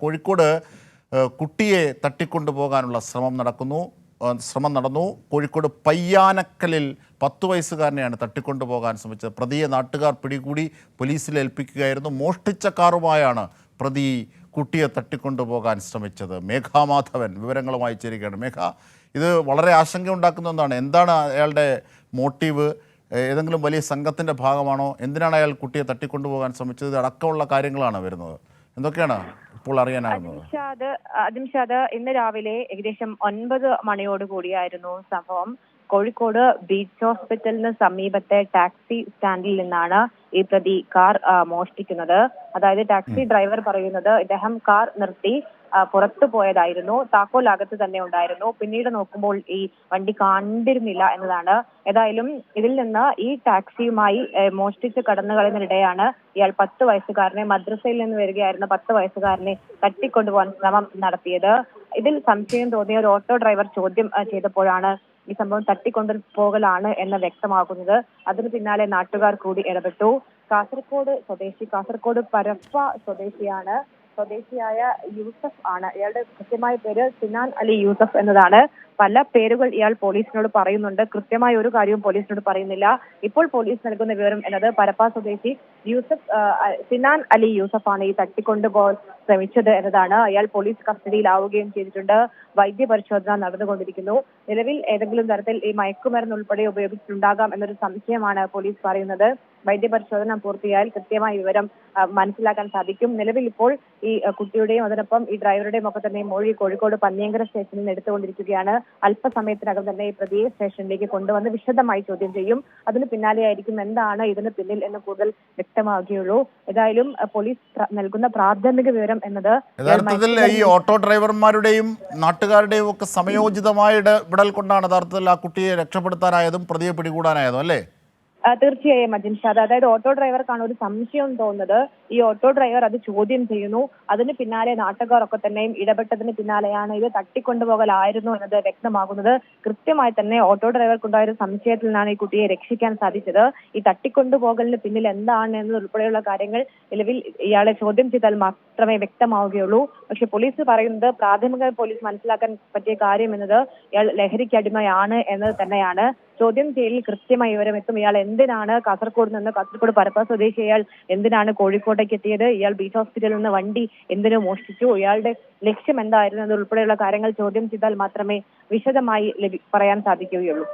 കോഴിക്കോട് കുട്ടിയെ തട്ടിക്കൊണ്ടുപോകാനുള്ള ശ്രമം നടന്നു. കോഴിക്കോട് പയ്യാനക്കലിൽ 10 വയസ്സുകാരനെയാണ് തട്ടിക്കൊണ്ടുപോകാൻ ശ്രമിച്ചത്. പ്രതിയെ നാട്ടുകാർ പിടികൂടി പോലീസിൽ ഏൽപ്പിക്കുകയായിരുന്നു. മോഷ്ടിച്ച കാറുമായാണ് പ്രതി കുട്ടിയെ തട്ടിക്കൊണ്ടുപോകാൻ ശ്രമിച്ചത്. മേഘാമാധവൻ വിവരങ്ങളുമായി ചേരുകയാണ്. മേഘ, ഇത് വളരെ ആശങ്കയുണ്ടാക്കുന്ന ഒന്നാണ്. എന്താണ് അയാളുടെ മോട്ടീവ്? ഏതെങ്കിലും വലിയ സംഘത്തിൻ്റെ ഭാഗമാണോ? എന്തിനാണ് അയാൾ കുട്ടിയെ തട്ടിക്കൊണ്ടുപോകാൻ ശ്രമിച്ചത്? അടക്കമുള്ള കാര്യങ്ങളാണ് വരുന്നത്. എന്തൊക്കെയാണ് ഇപ്പോൾ അറിയാനാകുന്നത്? അതിംഷാദ്, ഇന്ന് രാവിലെ ഏകദേശം 9 മണിയോട് കൂടിയായിരുന്നു സംഭവം. കോഴിക്കോട് ബീച്ച് ഹോസ്പിറ്റലിന് സമീപത്തെ ടാക്സി സ്റ്റാൻഡിൽ നിന്നാണ് ഈ പ്രതി കാർ മോഷ്ടിക്കുന്നത്. അതായത് ടാക്സി ഡ്രൈവർ പറയുന്നത് ഇദ്ദേഹം കാർ നിർത്തി പുറത്തു പോയതായിരുന്നു. താക്കോൽ അകത്ത് തന്നെ ഉണ്ടായിരുന്നു. പിന്നീട് നോക്കുമ്പോൾ ഈ വണ്ടി കണ്ടിരുന്നില്ല എന്നതാണ്. ഏതായാലും ഇതിൽ നിന്ന് ഈ ടാക്സിയുമായി മോഷ്ടിച്ച് കടന്നു കളയുന്നതിനിടെയാണ് ഇയാൾ 10 വയസ്സുകാരനെ, മദ്രസയിൽ നിന്ന് വരികയായിരുന്ന 10 വയസ്സുകാരനെ തട്ടിക്കൊണ്ടുപോകാൻ ശ്രമം നടത്തിയത്. ഇതിൽ സംശയം തോന്നിയ ഒരു ഓട്ടോ ഡ്രൈവർ ചോദ്യം ചെയ്തപ്പോഴാണ് ഈ സംഭവം തട്ടിക്കൊണ്ടുപോകലാണ് എന്ന് വ്യക്തമാകുന്നത്. അതിന് പിന്നാലെ നാട്ടുകാർ കൂടി ഇടപെട്ടു. കാസർഗോഡ് പരപ്പ സ്വദേശിയായ യൂസഫ് ആണ്. ഇയാളുടെ കൃത്യമായ പേര് സിനാൻ അലി യൂസഫ് എന്നതാണ്. പല പേരുകൾ ഇയാൾ പോലീസിനോട് പറയുന്നുണ്ട്. കൃത്യമായ ഒരു കാര്യവും പോലീസിനോട് പറയുന്നില്ല. ഇപ്പോൾ പോലീസ് നൽകുന്ന വിവരം എന്നത് പരപ്പ സ്വദേശി സിനാൻ അലി യൂസഫ് ആണ് ഈ തട്ടിക്കൊണ്ടുപോകാൻ ശ്രമിച്ചത് എന്നതാണ്. അയാൾ പോലീസ് കസ്റ്റഡിയിലാവുകയും ചെയ്തിട്ടുണ്ട്. വൈദ്യപരിശോധന നടന്നുകൊണ്ടിരിക്കുന്നു. നിലവിൽ ഏതെങ്കിലും തരത്തിൽ ഈ മയക്കുമരുന്ന് ഉൾപ്പെടെ ഉപയോഗിച്ചിട്ടുണ്ടാകാം എന്നൊരു സംശയമാണ് പോലീസ് പറയുന്നത്. വൈദ്യപരിശോധന പൂർത്തിയായാൽ കൃത്യമായ വിവരം മനസ്സിലാക്കാൻ സാധിക്കും. നിലവിൽ ഇപ്പോൾ ഈ കുട്ടിയുടെയും അതിനൊപ്പം ഈ ഡ്രൈവറുടെയും ഒക്കെ തന്നെ മൊഴി കോഴിക്കോട് പന്നിയങ്കര സ്റ്റേഷനിൽ നിന്ന് എടുത്തുകൊണ്ടിരിക്കുകയാണ്. അല്പസമയത്തിനകം തന്നെ ഈ പ്രതിയെ സ്റ്റേഷനിലേക്ക് കൊണ്ടുവന്ന് വിശദമായി ചോദ്യം ചെയ്യും. അതിന് പിന്നാലെയായിരിക്കും എന്താണ് ഇതിന് പിന്നിൽ എന്ന് കൂടുതൽ വ്യക്തമാകുകയുള്ളൂ. ഏതായാലും പോലീസ് നൽകുന്ന പ്രാഥമിക വിവരം എന്നത് യഥാർത്ഥത്തിൽ ഈ ഓട്ടോ ഡ്രൈവർമാരുടെയും നാട്ടുകാരുടെയും ഒക്കെ സമയോചിതമായ ഇടപെടൽ കൊണ്ടാണ് യഥാർത്ഥത്തിൽ ആ കുട്ടിയെ രക്ഷപ്പെടുത്താനായതും പ്രതിയെ പിടികൂടാനായതും, അല്ലേ? തീർച്ചയായും അജിൻഷാദ്. അതായത് ഓട്ടോ ഡ്രൈവർക്കാണ് ഒരു സംശയം തോന്നുന്നത്. ഈ ഓട്ടോ ഡ്രൈവർ അത് ചോദ്യം ചെയ്യുന്നു. അതിന് പിന്നാലെ നാട്ടുകാരൊക്കെ തന്നെയും ഇടപെട്ടതിന് പിന്നാലെയാണ് ഇത് തട്ടിക്കൊണ്ടുപോകലായിരുന്നു എന്നത് വ്യക്തമാകുന്നത്. കൃത്യമായി തന്നെ ഓട്ടോ ഡ്രൈവർക്കുണ്ടായ ഒരു സംശയത്തിൽ നിന്നാണ് ഈ കുട്ടിയെ രക്ഷിക്കാൻ സാധിച്ചത്. ഈ തട്ടിക്കൊണ്ടുപോകലിന് പിന്നിൽ എന്താണ് എന്നത് ഉൾപ്പെടെയുള്ള കാര്യങ്ങൾ നിലവിൽ ഇയാളെ ചോദ്യം ചെയ്താൽ മാത്രമേ വ്യക്തമാവുകയുള്ളൂ. പക്ഷെ പോലീസ് പറയുന്നത്, പ്രാഥമിക പോലീസ് മനസ്സിലാക്കാൻ പറ്റിയ കാര്യം എന്നത് ഇയാൾ ലഹരിക്ക് അടിമയാണ് എന്നത് തന്നെയാണ്. ചോദ്യം ചെയ്യലിൽ കൃത്യമായി വിവരമെത്തും. ഇയാൾ എന്തിനാണ് കാസർഗോഡ് പരപ്പ സ്വദേശി ഇയാൾ എന്തിനാണ് കോഴിക്കോട്ടേക്ക് എത്തിയത്, ഇയാൾ ബീച്ച് ഹോസ്പിറ്റലിൽ നിന്ന് വണ്ടി എന്തിനു മോഷ്ടിച്ചു, ഇയാളുടെ ലക്ഷ്യം എന്തായിരുന്നു എന്നുൾപ്പെടെയുള്ള കാര്യങ്ങൾ ചോദ്യം ചെയ്താൽ മാത്രമേ വിശദമായി പറയാൻ സാധിക്കുകയുള്ളൂ.